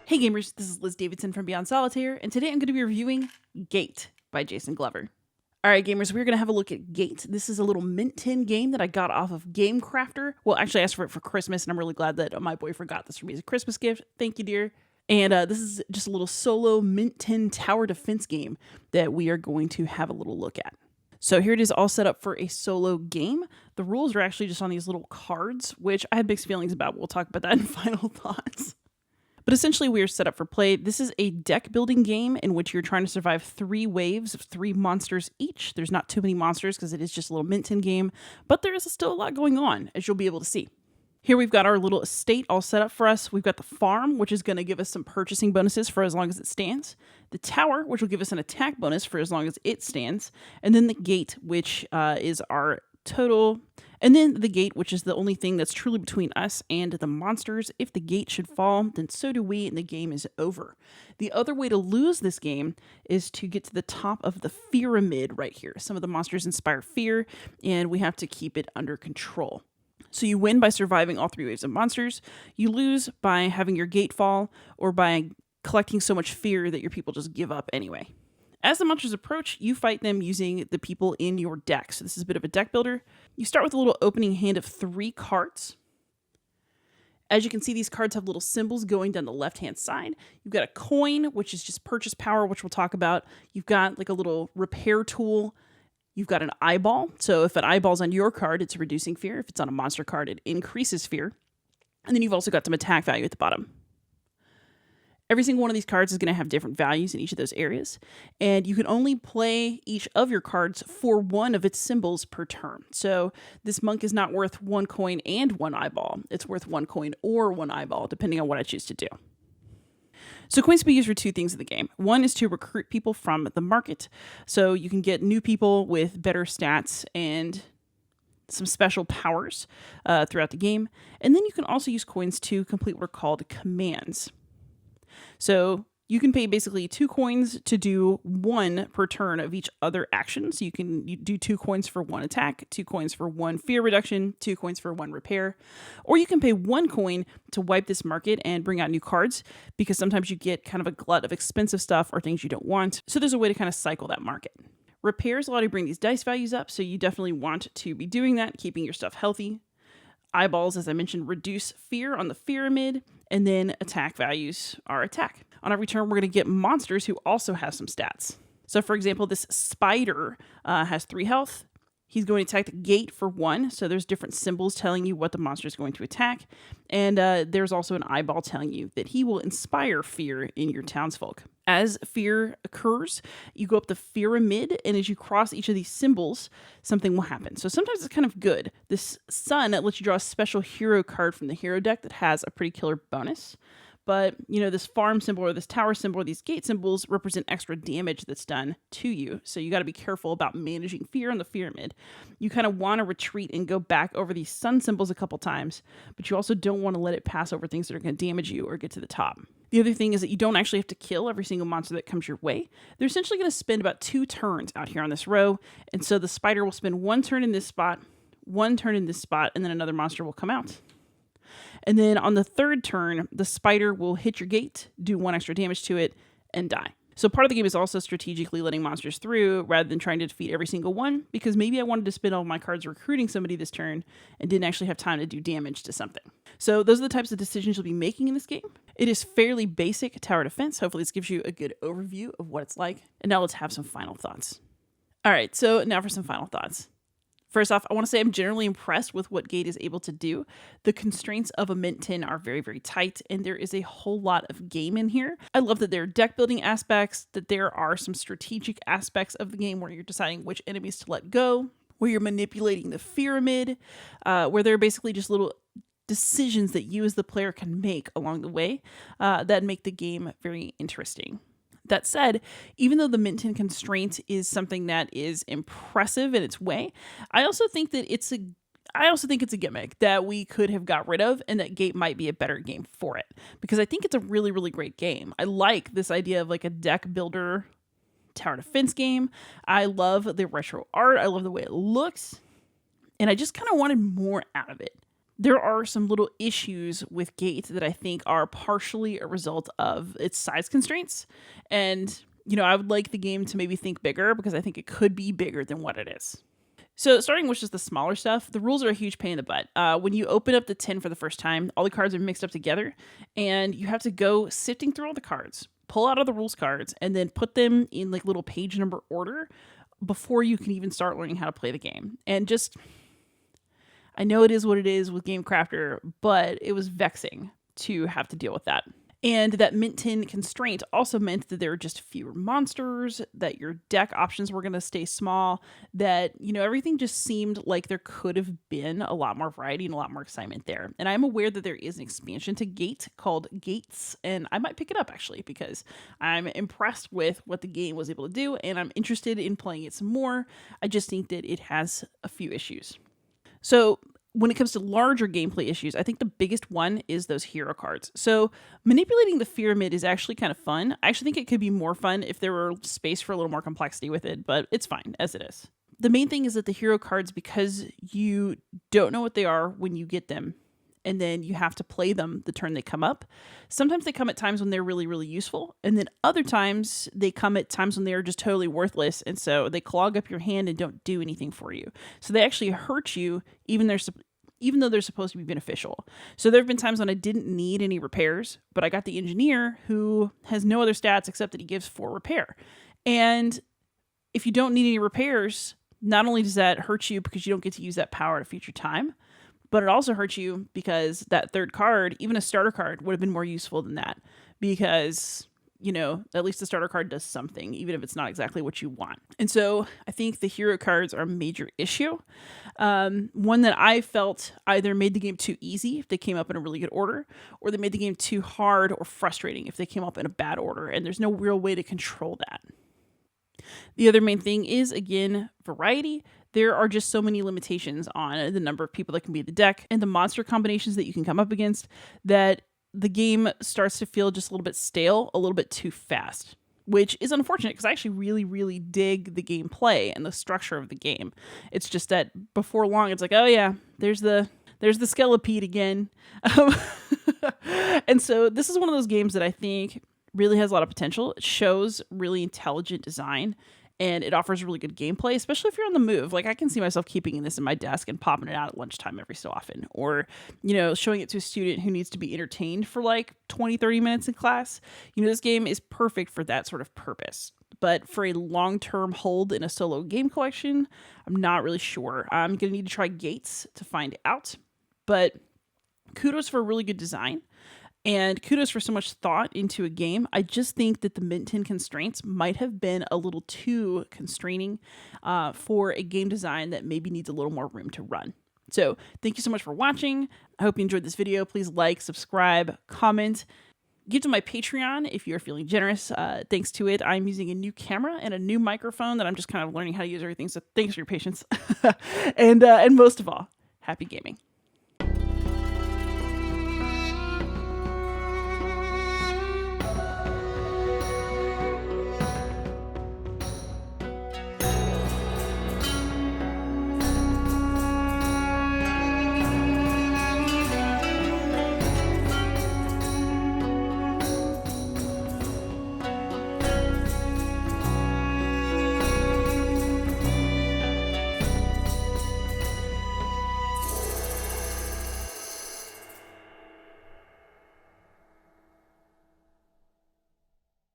Hey gamers, this is Liz Davidson from Beyond Solitaire, and today I'm going to be reviewing Gate by Jason Glover. Alright gamers, we're going to have a look at Gate. This is a little Mint Tin game that I got off of Game Crafter. Well, actually I asked for it for Christmas, and I'm really glad that my boyfriend got this for me as a Christmas gift. Thank you, dear. And this is just a little solo Mint Tin tower defense game that we are going to have a little look at. So here it is all set up for a solo game. The rules are actually just on these little cards, which I have mixed feelings about. We'll talk about that in final thoughts. But essentially, we are set up for play. This is a deck building game in which you're trying to survive 3 waves of 3 monsters each. There's not too many monsters because it is just a little Mint Tin game, but there is still a lot going on, as you'll be able to see. Here we've got our little estate all set up for us. We've got the farm, which is going to give us some purchasing bonuses for as long as it stands. The tower, which will give us an attack bonus for as long as it stands. And then the gate, which is our total. And then the gate, which is the only thing that's truly between us and the monsters. If the gate should fall, then so do we, and the game is over. The other way to lose this game is to get to the top of the pyramid right here. Some of the monsters inspire fear, and we have to keep it under control. So you win by surviving all 3 waves of monsters. You lose by having your gate fall, or by collecting so much fear that your people just give up anyway. As the monsters approach, you fight them using the people in your deck. So this is a bit of a deck builder. You start with a little opening hand of 3 cards. As you can see, these cards have little symbols going down the left-hand side. You've got a coin, which is just purchase power, which we'll talk about. You've got like a little repair tool. You've got an eyeball. So if an eyeball's on your card, it's reducing fear. If it's on a monster card, it increases fear. And then you've also got some attack value at the bottom. Every single one of these cards is going to have different values in each of those areas, and you can only play each of your cards for one of its symbols per turn. So this monk is not worth 1 coin and 1 eyeball. It's worth 1 coin or 1 eyeball, depending on what I choose to do. So coins can be used for 2 things in the game. One is to recruit people from the market, so you can get new people with better stats and some special powers throughout the game. And then you can also use coins to complete what are called commands. So you can pay basically 2 coins to do 1 per turn of each other action. So you do 2 coins for 1 attack, 2 coins for 1 fear reduction, 2 coins for 1 repair. Or you can pay 1 coin to wipe this market and bring out new cards, because sometimes you get kind of a glut of expensive stuff or things you don't want. So there's a way to kind of cycle that market. Repairs allow you to bring these dice values up, so you definitely want to be doing that, keeping your stuff healthy. Eyeballs, as I mentioned, reduce fear on the pyramid, and then attack values are attack. On every turn, we're going to get monsters who also have some stats. So for example, this spider has 3 health. He's going to attack the gate for 1, so there's different symbols telling you what the monster is going to attack. And there's also an eyeball telling you that he will inspire fear in your townsfolk. As fear occurs, you go up the pyramid, and as you cross each of these symbols, something will happen. So sometimes it's kind of good. This sun lets you draw a special hero card from the hero deck that has a pretty killer bonus. But, this farm symbol or this tower symbol or these gate symbols represent extra damage that's done to you. So you got to be careful about managing fear on the pyramid. You kind of want to retreat and go back over these sun symbols a couple times, but you also don't want to let it pass over things that are going to damage you or get to the top. The other thing is that you don't actually have to kill every single monster that comes your way. They're essentially going to spend about 2 turns out here on this row. And so the spider will spend 1 turn in this spot, 1 turn in this spot, and then another monster will come out. And then on the 3rd turn, the spider will hit your gate, do 1 extra damage to it, and die. So part of the game is also strategically letting monsters through rather than trying to defeat every single one, because maybe I wanted to spend all my cards recruiting somebody this turn and didn't actually have time to do damage to something. So those are the types of decisions you'll be making in this game. It is fairly basic tower defense. Hopefully this gives you a good overview of what it's like. And now let's have some final thoughts. All right, so now for some final thoughts. First off, I want to say I'm generally impressed with what Gate is able to do. The constraints of a Mint Tin are very, very tight, and there is a whole lot of game in here. I love that there are deck building aspects, that there are some strategic aspects of the game where you're deciding which enemies to let go, where you're manipulating the pyramid, where there are basically just little decisions that you as the player can make along the way that make the game very interesting. That said, even though the Mint Tin constraint is something that is impressive in its way, I also think it's a gimmick that we could have got rid of, and that Gate might be a better game for it, because I think it's a really, really great game. I like this idea of like a deck builder tower defense game. I love the retro art. I love the way it looks, and I just kind of wanted more out of it. There are some little issues with Gate that I think are partially a result of its size constraints. And, I would like the game to maybe think bigger because I think it could be bigger than what it is. So, starting with just the smaller stuff, the rules are a huge pain in the butt. When you open up the tin for the first time, all the cards are mixed up together, and you have to go sifting through all the cards, pull out all the rules cards, and then put them in like little page number order before you can even start learning how to play the game. And I know it is what it is with Game Crafter, but it was vexing to have to deal with that. And that mint tin constraint also meant that there were just fewer monsters, that your deck options were going to stay small, that, everything just seemed like there could have been a lot more variety and a lot more excitement there. And I'm aware that there is an expansion to Gate called Gates, and I might pick it up actually because I'm impressed with what the game was able to do, and I'm interested in playing it some more. I just think that it has a few issues. So when it comes to larger gameplay issues, I think the biggest one is those hero cards. So manipulating the pyramid is actually kind of fun. I actually think it could be more fun if there were space for a little more complexity with it, but it's fine as it is. The main thing is that the hero cards, because you don't know what they are when you get them, and then you have to play them the turn they come up. Sometimes they come at times when they're really, really useful, and then other times they come at times when they're just totally worthless, and so they clog up your hand and don't do anything for you. So they actually hurt you, even though they're supposed to be beneficial. So there have been times when I didn't need any repairs, but I got the engineer who has no other stats except that he gives 4 repair. And if you don't need any repairs, not only does that hurt you because you don't get to use that power at a future time, but it also hurts you because that third card, even a starter card, would have been more useful than that because, at least the starter card does something, even if it's not exactly what you want. And so I think the hero cards are a major issue. One that I felt either made the game too easy if they came up in a really good order, or they made the game too hard or frustrating if they came up in a bad order, and there's no real way to control that. The other main thing is, again, variety. There are just so many limitations on the number of people that can be in the deck and the monster combinations that you can come up against that the game starts to feel just a little bit stale, a little bit too fast, which is unfortunate because I actually really, really dig the gameplay and the structure of the game. It's just that before long, it's like, oh yeah, there's the Skelepede again. And so this is one of those games that I think really has a lot of potential. It shows really intelligent design, and it offers really good gameplay, especially if you're on the move. Like, I can see myself keeping this in my desk and popping it out at lunchtime every so often, or, showing it to a student who needs to be entertained for like 20, 30 minutes in class. This game is perfect for that sort of purpose. But for a long-term hold in a solo game collection, I'm not really sure. I'm going to need to try Gates to find out. But kudos for a really good design. And kudos for so much thought into a game. I just think that the mint tin constraints might have been a little too constraining for a game design that maybe needs a little more room to run. So thank you so much for watching. I hope you enjoyed this video. Please like, subscribe, comment. Give to my Patreon if you're feeling generous. Thanks to it, I'm using a new camera and a new microphone that I'm just kind of learning how to use everything. So thanks for your patience. And most of all, happy gaming.